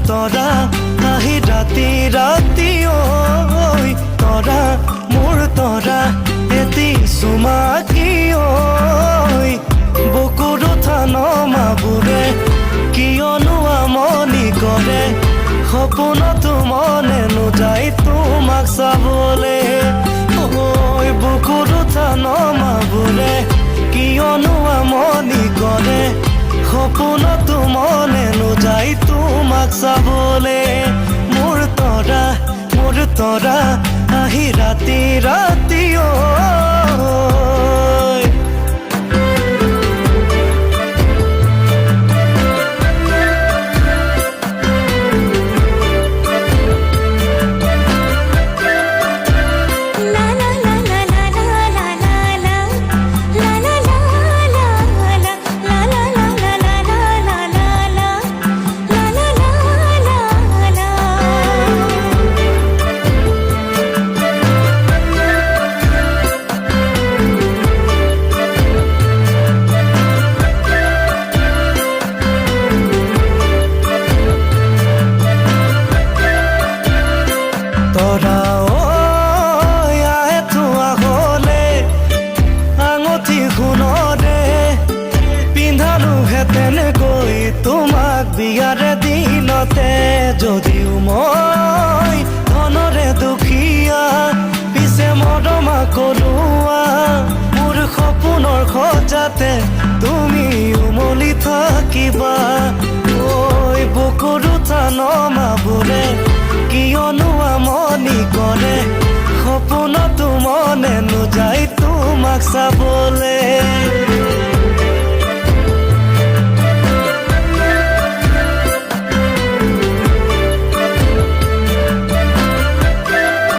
তৰা আহি ৰাতি ৰাতি ঐ তৰা মোৰ তৰা এটি চুমাকি ঐ বুকুৰ উঠা নমাবোৰে কিয়নো আমনি কৰে সপোনতো মনে নোযায় তোমাক চাবলে ঐ বুকুৰ উঠা নমাবোৰে কিয়নো আমনি কৰে সপোনতো মনে নোযায় তোমাক চাবলে মোৰ তৰা আহি ৰাতি ৰাতি ঐ তৰা আহে থোৱা হলে আঙঠি সোণৰে পিন্ধালোহে তেনেকৈ তোমাক বিয়াৰে দিনতে যদিও মই ধনৰে দুখীয়া পিছে মৰমা কলোৱা মোৰ সপোনৰ খজাতে তুমি উমলি থাকিবা ঐ বুকুৰ উঠা নমাবোৰে কিয়নো আমনি কৰে সপোনতো মনে নোযায় তোমাক চাবলে